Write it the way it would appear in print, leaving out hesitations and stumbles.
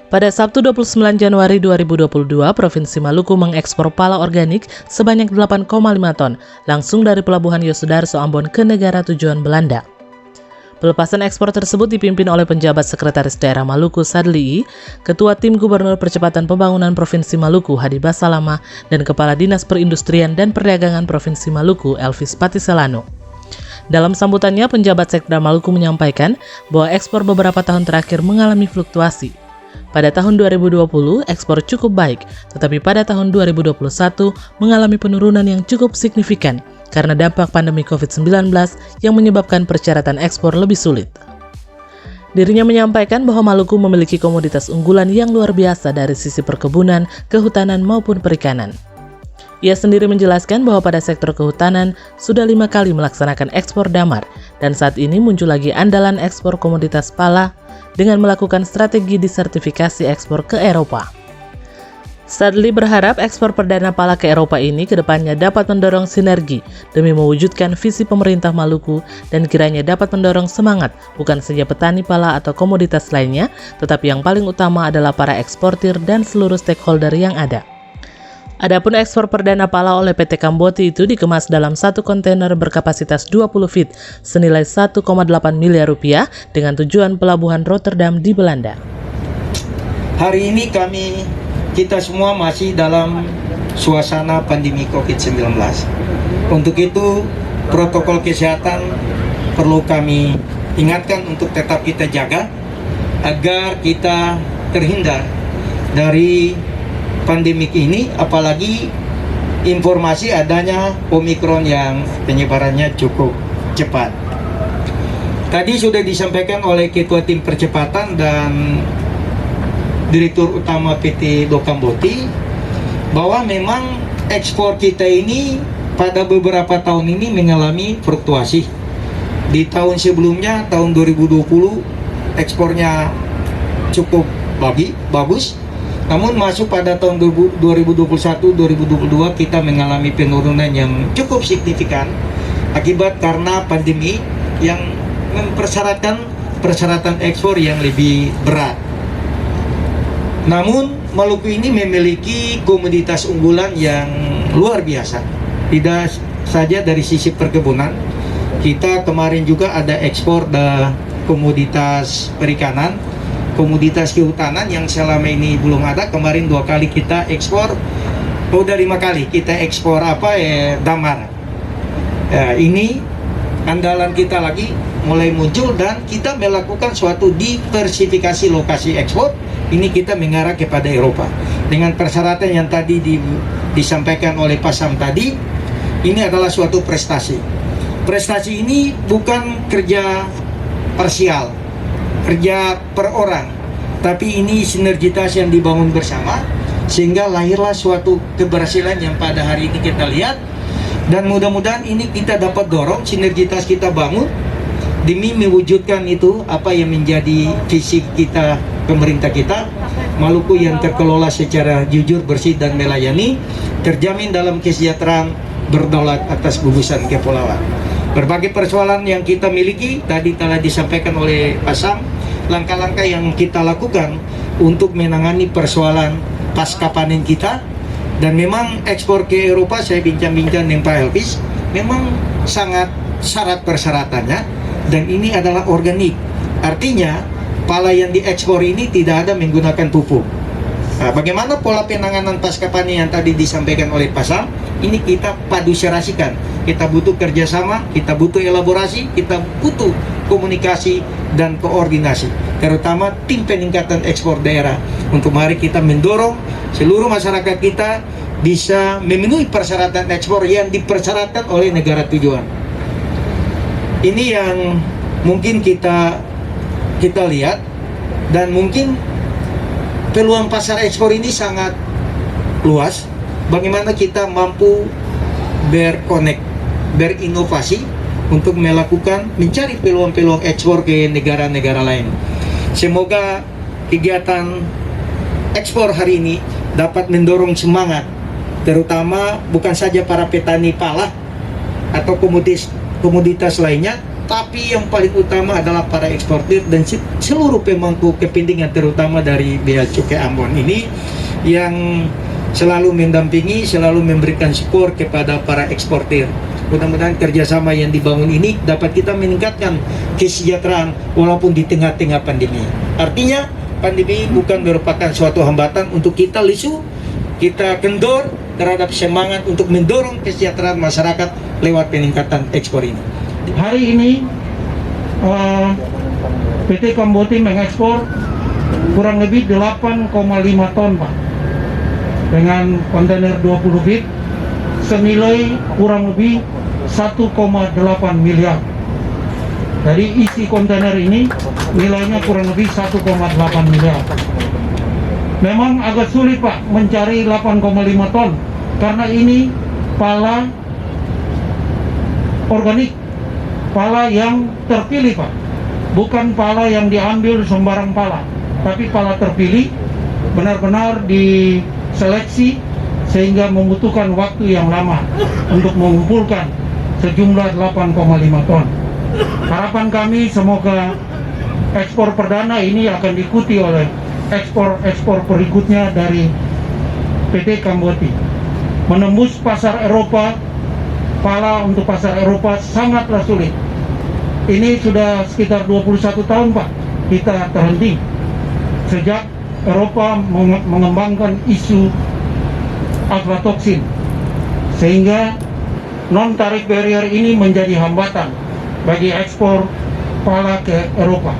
Pada Sabtu 29 Januari 2022, Provinsi Maluku mengekspor pala organik sebanyak 8,5 ton langsung dari Pelabuhan Yosudarso Ambon ke negara tujuan Belanda. Pelepasan ekspor tersebut dipimpin oleh penjabat Sekretaris Daerah Maluku Sadli, Ketua Tim Gubernur Percepatan Pembangunan Provinsi Maluku Hadi Basalama, dan Kepala Dinas Perindustrian dan Perdagangan Provinsi Maluku Elvis Patiselano. Dalam sambutannya, penjabat Sekda Maluku menyampaikan bahwa ekspor beberapa tahun terakhir mengalami fluktuasi. Pada tahun 2020, ekspor cukup baik, tetapi pada tahun 2021 mengalami penurunan yang cukup signifikan karena dampak pandemi COVID-19 yang menyebabkan persyaratan ekspor lebih sulit. Dirinya menyampaikan bahwa Maluku memiliki komoditas unggulan yang luar biasa dari sisi perkebunan, kehutanan maupun perikanan. Ia sendiri menjelaskan bahwa pada sektor kehutanan sudah 5 kali melaksanakan ekspor damar dan saat ini muncul lagi andalan ekspor komoditas pala dengan melakukan strategi disertifikasi ekspor ke Eropa. Sadli berharap ekspor perdana pala ke Eropa ini kedepannya dapat mendorong sinergi demi mewujudkan visi pemerintah Maluku dan kiranya dapat mendorong semangat bukan saja petani pala atau komoditas lainnya, tetapi yang paling utama adalah para eksportir dan seluruh stakeholder yang ada. Adapun ekspor perdana pala oleh PT Kamboti itu dikemas dalam satu kontainer berkapasitas 20 feet senilai 1,8 miliar rupiah dengan tujuan pelabuhan Rotterdam di Belanda. Hari ini kita semua masih dalam suasana pandemi COVID-19. Untuk itu, protokol kesehatan perlu kami ingatkan untuk tetap kita jaga agar kita terhindar dari pandemik ini, apalagi informasi adanya Omikron yang penyebarannya cukup cepat. Tadi sudah disampaikan oleh Ketua Tim Percepatan dan Direktur Utama PT Dokamboti bahwa memang ekspor kita ini pada beberapa tahun ini mengalami fluktuasi. Di tahun sebelumnya, tahun 2020, ekspornya cukup bagus. Namun masuk pada tahun 2021-2022 kita mengalami penurunan yang cukup signifikan akibat karena pandemi yang mempersyaratkan persyaratan ekspor yang lebih berat. Namun Maluku ini memiliki komoditas unggulan yang luar biasa. Tidak saja dari sisi perkebunan, kita kemarin juga ada ekspor komoditas perikanan, komoditas kehutanan yang selama ini belum ada. Kemarin 2 kali kita ekspor, udah 5 kali kita ekspor damar. Ini andalan kita lagi mulai muncul dan kita melakukan suatu diversifikasi lokasi ekspor. Ini kita mengarah kepada Eropa dengan persyaratan yang tadi disampaikan oleh Pak Sam tadi. Ini adalah suatu prestasi. Prestasi ini bukan kerja parsial, kerja per orang, tapi ini sinergitas yang dibangun bersama sehingga lahirlah suatu keberhasilan yang pada hari ini kita lihat. Dan mudah-mudahan ini kita dapat dorong, sinergitas kita bangun demi mewujudkan itu apa yang menjadi visi kita, pemerintah kita, Maluku yang terkelola secara jujur, bersih dan melayani, terjamin dalam kesejahteraan, berdaulat atas gugusan kepulauan. Berbagai persoalan yang kita miliki tadi telah disampaikan oleh Pak Sam, langkah-langkah yang kita lakukan untuk menangani persoalan pasca panen kita. Dan memang ekspor ke Eropa, saya bincang-bincang dengan Pak Elvis, memang sangat syarat persyaratannya, dan ini adalah organik. Artinya pala yang diekspor ini tidak ada menggunakan pupuk. Nah, bagaimana pola penanganan pasca panen yang tadi disampaikan oleh Pak Sam, ini kita paduserasikan. Kita butuh kerjasama, kita butuh elaborasi, kita butuh komunikasi dan koordinasi, terutama tim peningkatan ekspor daerah. Untuk mari kita mendorong seluruh masyarakat kita bisa memenuhi persyaratan ekspor yang dipersyaratkan oleh negara tujuan. Ini yang mungkin kita lihat, dan mungkin peluang pasar ekspor ini sangat luas. Bagaimana kita mampu berinovasi untuk mencari peluang-peluang ekspor ke negara-negara lain. Semoga kegiatan ekspor hari ini dapat mendorong semangat, terutama bukan saja para petani pala atau komoditas lainnya, tapi yang paling utama adalah para eksportir dan seluruh pemangku kepentingan terutama dari Bea Cukai Ambon ini yang selalu mendampingi, selalu memberikan support kepada para eksportir. Mudah-mudahan kerjasama yang dibangun ini dapat kita meningkatkan kesejahteraan walaupun di tengah-tengah pandemi. Artinya pandemi bukan merupakan suatu hambatan untuk kita lesu, kita kendor terhadap semangat untuk mendorong kesejahteraan masyarakat lewat peningkatan ekspor ini. Hari ini PT Kamboti mengekspor kurang lebih 8,5 ton Pak, dengan kontainer 20 feet senilai kurang lebih 1,8 miliar. Dari isi kontainer ini nilainya kurang lebih 1,8 miliar. Memang agak sulit Pak mencari 8,5 ton karena ini pala organik, pala yang terpilih Pak, bukan pala yang diambil sembarang pala, tapi pala terpilih, benar-benar diseleksi sehingga membutuhkan waktu yang lama untuk mengumpulkan sejumlah 8,5 ton. Harapan kami semoga ekspor perdana ini akan diikuti oleh ekspor berikutnya dari PT Kamboti. Menembus pasar Eropa, pala untuk pasar Eropa sangatlah sulit. Ini sudah sekitar 21 tahun Pak kita terhenti sejak Eropa mengembangkan isu aflatoksin, sehingga non-tarif barrier ini menjadi hambatan bagi ekspor pala ke Eropa.